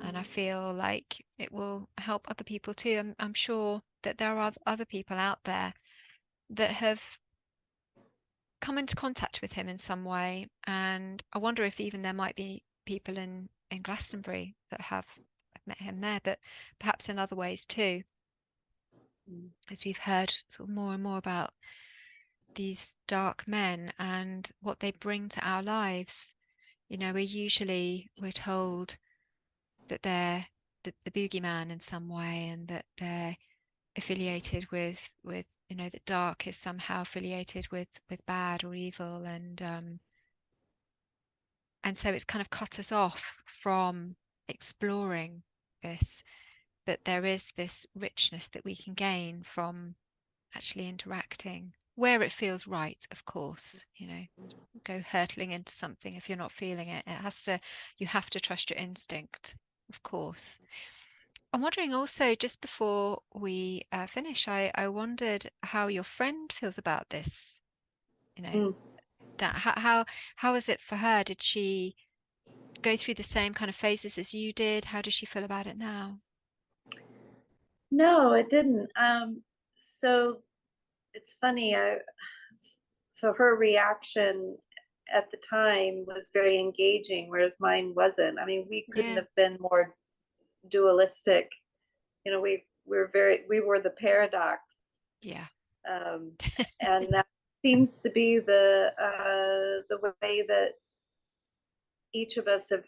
And I feel like it will help other people too. I'm sure that there are other people out there that have come into contact with him in some way, and I wonder if even there might be people in Glastonbury that have met him there, but perhaps in other ways too, as we've heard sort of more and more about these dark men and what they bring to our lives. We're told that they're the boogeyman in some way, and that they're affiliated with that dark is somehow affiliated with bad or evil, and so it's kind of cut us off from exploring this. but there is this richness that we can gain from actually interacting where it feels right, of course, go hurtling into something if you're not feeling it. You have to trust your instinct, of course. I'm wondering also, just before we finish, I wondered how your friend feels about this. You know, Mm. that how is it for her? Did she go through the same kind of phases as you did? How does she feel about it now? No, it didn't. So it's funny. So her reaction at the time was very engaging, whereas mine wasn't. I mean, we couldn't Yeah, have been more dualistic. We were the paradox, yeah. um, and that seems to be the way that each of us have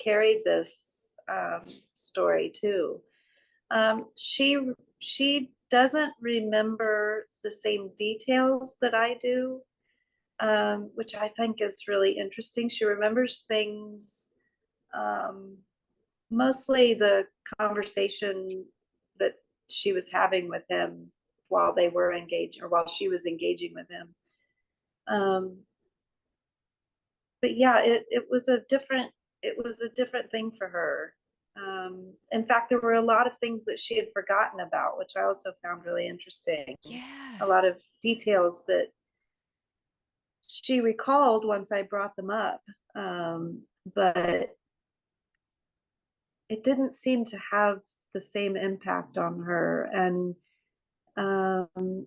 carried this story too. She doesn't remember the same details that I do, which I think is really interesting. She remembers things, um, mostly the conversation that she was having with him while they were engaged or while she was engaging with him. Um, but yeah, it was a different thing for her. In fact, there were a lot of things that she had forgotten about, which I also found really interesting. Yeah. A lot of details that she recalled once I brought them up, but it didn't seem to have the same impact on her. And um,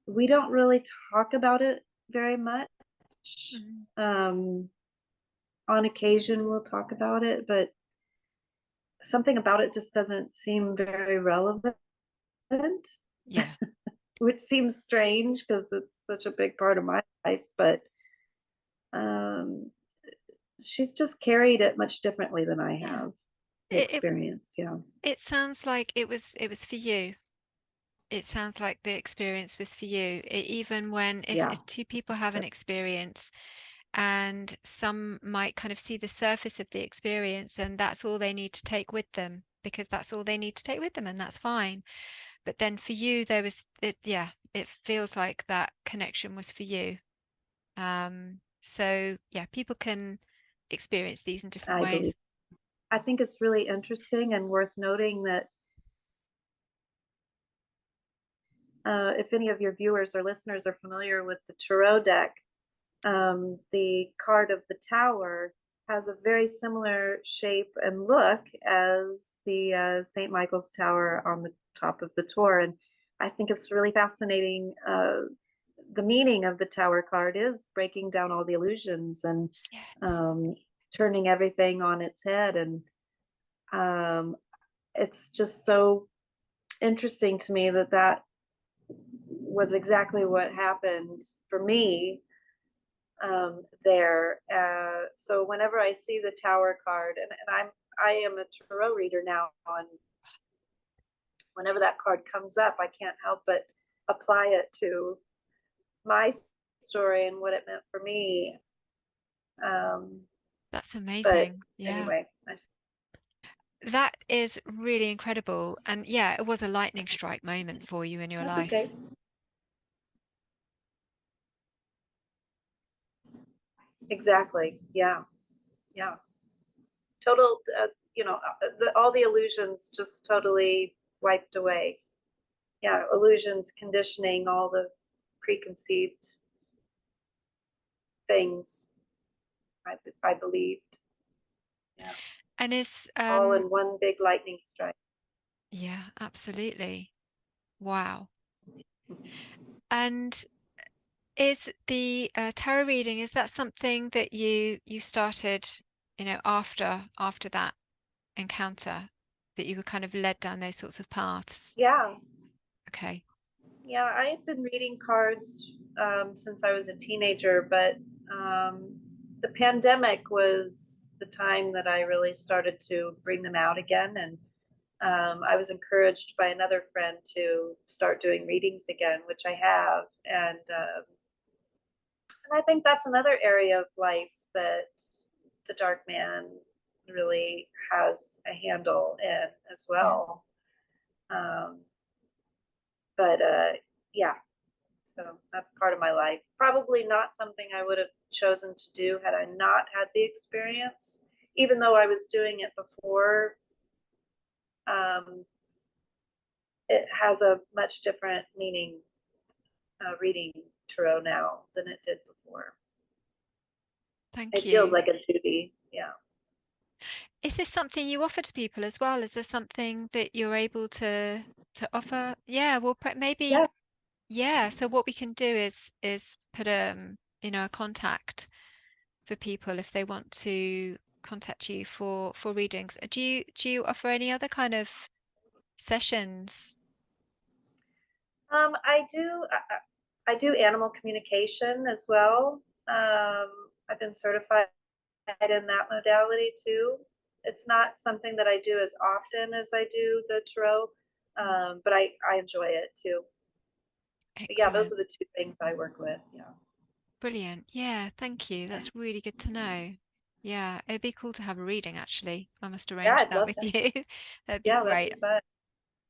we don't really talk about it very much. Mhm. Um, on occasion, we'll talk about it, but something about it just doesn't seem very relevant, Yeah. which seems strange because it's such a big part of my life. But um, she's just carried it much differently than I Yeah. have the It, it experience. Yeah. it sounds like it was for you. It sounds like the experience was for you. Even when Yeah. if two people have an experience and some might kind of see the surface of the experience and that's all they need to take with them because that's all they need to take with them and that's fine. But then for you there was it yeah, it feels like that connection was for you. So yeah, people can experience these in different I ways. believe. I think it's really interesting and worth noting that if any of your viewers or listeners are familiar with the tarot deck, the card of the tower has a very similar shape and look as the St. Michael's Tower on the top of the Tor. And I think it's really fascinating. The meaning of the tower card is breaking down all the illusions and Yes. um, turning everything on its head. And um, it's just so interesting to me that that was exactly what happened for me there. So whenever I see the tower card, and I am a tarot reader now, and whenever that card comes up, I can't help but apply it to my story and what it meant for me. Um, That's but amazing. Yeah. anyway, I just, That is really incredible. And yeah, it was a lightning strike moment for you in your that's okay. life. Exactly. Yeah. Yeah. Total. All the illusions just totally wiped away. Yeah, illusions, conditioning, all the preconceived things I believed. Yeah, And is all in one big lightning strike. yeah, absolutely. Wow. And is the tarot reading, is that something that you started, after that encounter, that you were kind of led down those sorts of paths? Yeah, Okay. yeah. I had been reading cards since I was a teenager, but um, the pandemic was the time that I really started to bring them out again, and I was encouraged by another friend to start doing readings again, which I have, and I think that's another area of life that the dark man really has a handle in as Yeah. well. Um, but yeah, so that's part of my life. Probably not something I would have chosen to do had I not had the experience, even though I was doing it before. Um, it has a much different meaning reading tarot now than it did before. Thank It feels you. like a duty. Yeah. Is this something you offer to people as well? Is there something that you're able to offer? Yeah, well, maybe, Yes. yeah. So what we can do is put a contact for people if they want to contact you for readings. Do you offer any other kind of sessions? I do. I do animal communication as well. I've been certified in that modality too. It's not something that I do as often as I do the tarot, but I enjoy it too. But yeah, those Excellent. are the two things I work with. Yeah. Brilliant. Yeah, thank you. That's really good to know. Yeah, it'd be cool to have a reading actually. I must Yeah, arrange I'd that love with that. you. That'd be Yeah, that'd great. be fun.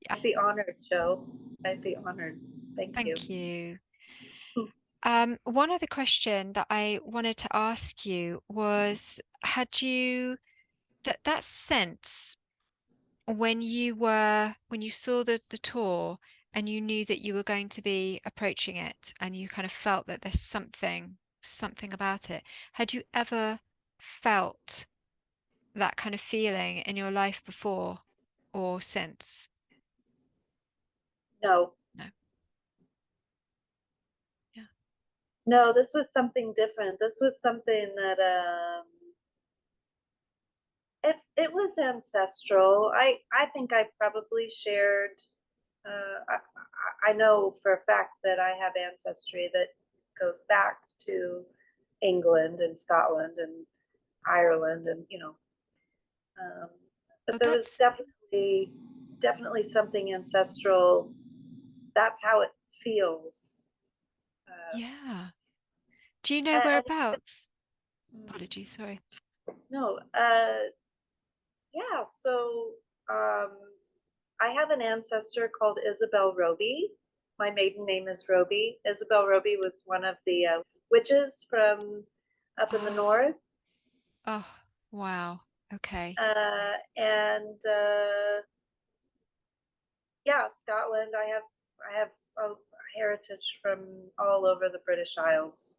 Yeah, I'd be honored, Joe. I'd be honored. Thank you. thank you. One other question that I wanted to ask you was, had you that sense when you saw the tour and you knew that you were going to be approaching it and you kind of felt that there's something about it. Had you ever felt that kind of feeling in your life before or since? No, No. Yeah. no, this was something different. This was something that it was ancestral. I think I probably shared. I know for a fact that I have ancestry that goes back to England and Scotland and Ireland, and but Oh, there was that's definitely something ancestral. That's how it feels. yeah. Do you know And whereabouts? mm, Apologies, sorry. no, yeah. So um, I have an ancestor called Isabel Roby. My maiden name is Roby. Isabel Roby was one of the witches from up in the Oh, north. oh, wow. Okay. And yeah, Scotland. I have a heritage from all over the British Isles.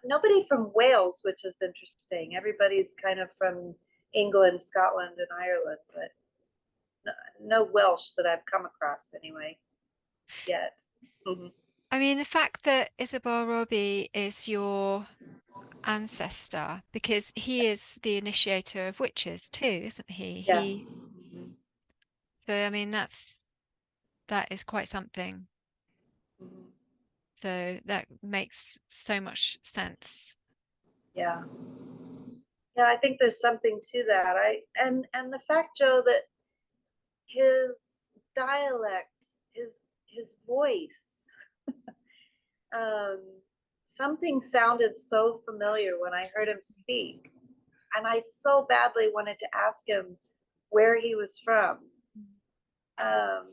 Nobody from Wales, which is interesting. Everybody's kind of from England, Scotland, and Ireland, but no Welsh that I've come across anyway yet. Mhm. I mean, the fact that Isabel Robbie is your ancestor, because he is the initiator of witches too, isn't he? Yeah. So I mean, that is quite something. Mhm. So that makes so much sense. Yeah. Yeah, I think there's something to that. And the fact, Joe, that his dialect, his voice, um, something sounded so familiar when I heard him speak. And I so badly wanted to ask him where he was from. Um,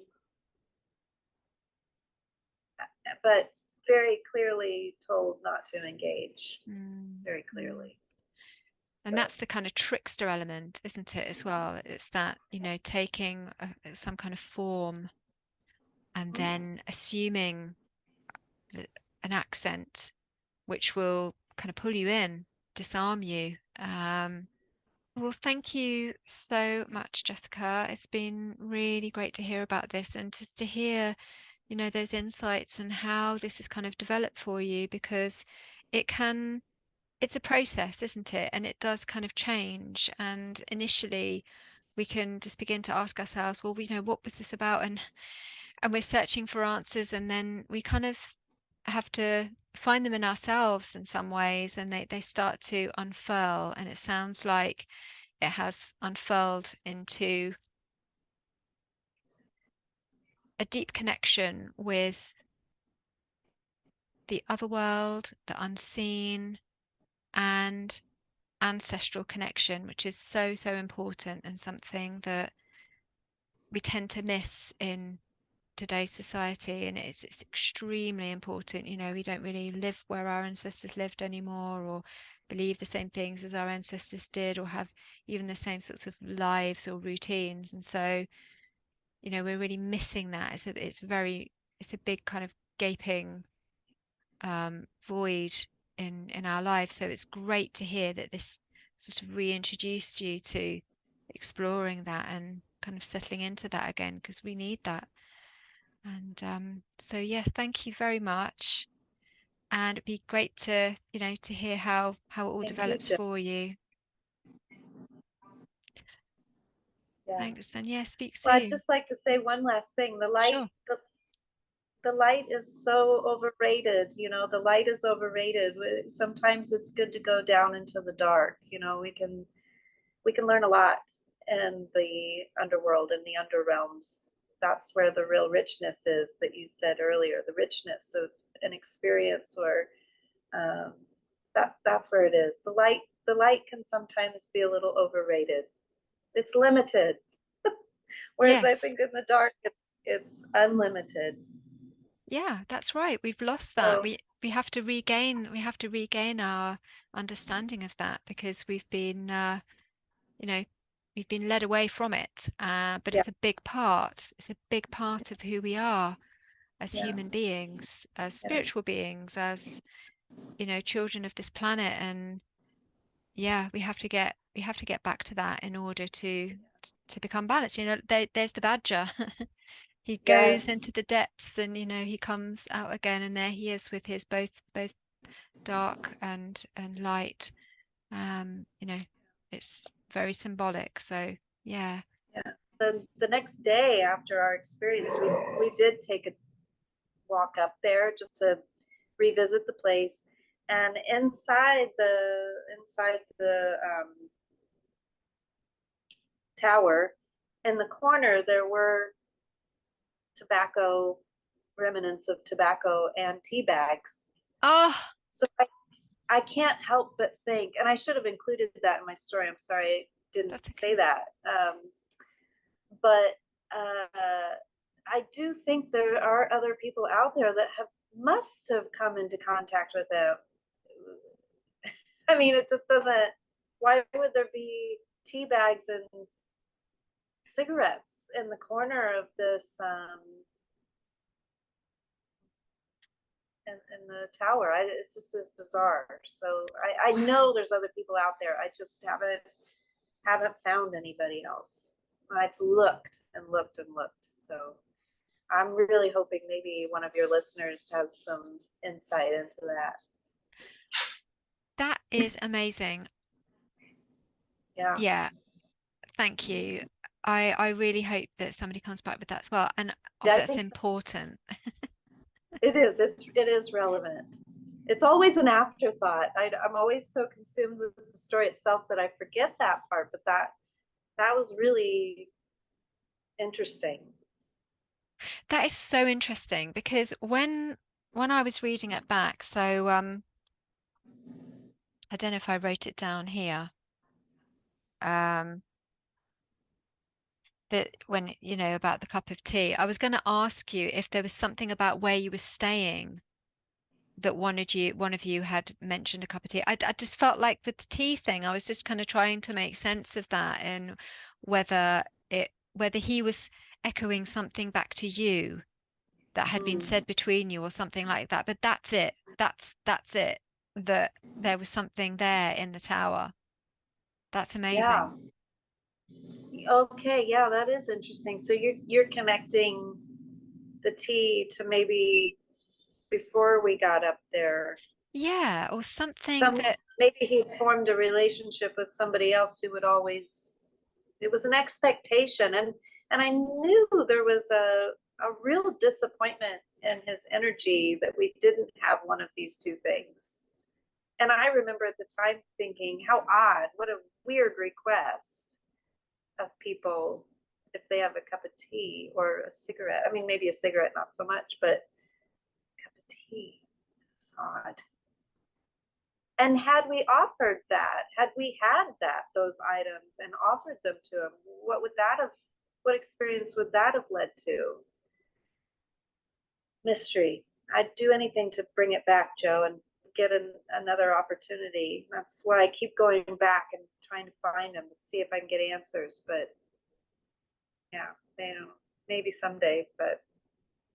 but very clearly told not to engage. Mm, Very mm. clearly. And So that's the kind of trickster element, isn't it, as well? It's that, taking some kind of form and mm, then assuming the, an accent which will kind of pull you in, disarm you. Well, thank you so much, Jessica. It's been really great to hear about this and to hear, those insights and how this has kind of developed for you because it can, it's a process, isn't it? And it does kind of change. And initially, we can just begin to ask ourselves, well, what was this about? And we're searching for answers, and then we kind of have to find them in ourselves in some ways, and they start to unfurl. And it sounds like it has unfurled into a deep connection with the other world, the unseen, and ancestral connection, which is so, so important and something that we tend to miss in today's society, and it's extremely important. We don't really live where our ancestors lived anymore, or believe the same things as our ancestors did, or have even the same sorts of lives or routines. And so, we're really missing that. It's a big kind of gaping void in our lives. So it's great to hear that this sort of reintroduced you to exploring that and kind of settling into that again, because we need that. And so yeah, thank you very much. And it'd be great to, to hear how it all Thank you, develops Jill. for you. Yeah. Thanks. And yeah, speak Well, I'd soon. just like to say one last thing. Sure. The light is so overrated. The light is overrated. Sometimes it's good to go down into the dark. We can learn a lot in the underworld, in the underrealms. That's where the real richness is that you said earlier, the richness of an experience, or um, that's where it is. The light can sometimes be a little overrated. It's limited. Whereas I Yes. think in the dark it's unlimited. Yeah, that's right. We've lost that. So We have to regain our understanding of that, because you know, we've been led away from it. But yeah, it's a big part of who we are as yeah, human beings, as yes, spiritual beings, as, children of this planet. And yeah, we have to get back to that in order to become balanced. There's the badger. He goes yes, into the depths, and he comes out again, and there he is with his both dark and light. It's very symbolic. So yeah. yeah. The next day after our experience, we did take a walk up there just to revisit the place, and inside the tower, in the corner there were tobacco remnants of tobacco and tea bags. Oh, So I can't help but think, and I should have included that in my story. I'm sorry I didn't that's say okay. that. But I do think there are other people out there that must have come into contact with them. I mean, it just doesn't. Why would there be tea bags and cigarettes in the corner of this in the tower? It's just as bizarre. So I Wow. know there's other people out there. I just haven't found anybody else. I've looked and looked and looked. So I'm really hoping maybe one of your listeners has some insight into that. That is amazing. Yeah, Yeah, thank you. I really hope that somebody comes back with that as well. And I also, that's think important. it is. It is relevant. It's always an afterthought. I'm always so consumed with the story itself that I forget that part. But that was really interesting. That is so interesting, because when I was reading it back, so I don't know if I wrote it down here. Um, that when about the cup of tea, I was going to ask you if there was something about where you were staying that one of you had mentioned a cup of tea. I just felt like with the tea thing, I was just kind of trying to make sense of that, and whether he was echoing something back to you that had been Mm. said between you or something like that. But that's it. That's it. That there was something there in the tower. That's Yeah. amazing. Okay. Yeah, that is interesting. So you're connecting the tea to maybe before we got up there. Yeah, or something Some that maybe he formed a relationship with somebody else who would always. It was an expectation, and I knew there was a real disappointment in his energy that we didn't have one of these two things. And I remember at the time thinking, how odd, what a weird request of people if they have a cup of tea or a cigarette. I mean, maybe a cigarette, not so much, but a cup of tea. It's odd. And had we offered that, had we had those items and offered them to him, what would that have? what experience would that have led to? Mystery. I'd do anything to bring it back, Joe, and get another opportunity. That's why I keep going back and trying to find them to see if I can get answers. But yeah, they don't. Maybe someday. But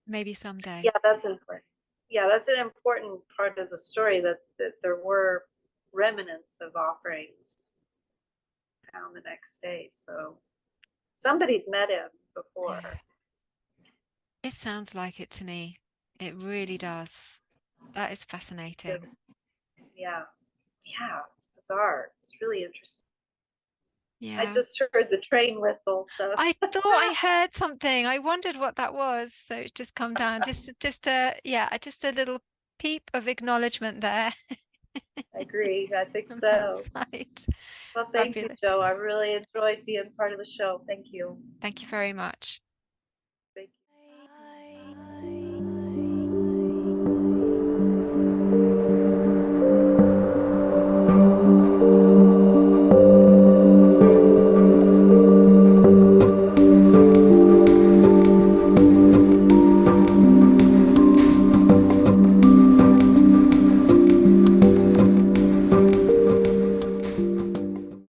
Maybe someday. yeah, that's important. Yeah, that's an important part of the story, that there were remnants of offerings found the next day. So somebody's met him Yeah. before. It sounds like it to me. It really does. That is fascinating. Yeah, yeah, it's bizarre. It's really interesting. I Yeah. just heard the train whistle, so I thought I heard something. I wondered what that was. So it's just come down. Just a yeah, just a little peep of acknowledgement there I agree. I think from so. outside. Well, thank you, Joe. Fabulous. I really enjoyed being part of the show. Thank you. Thank you very much. Thank you.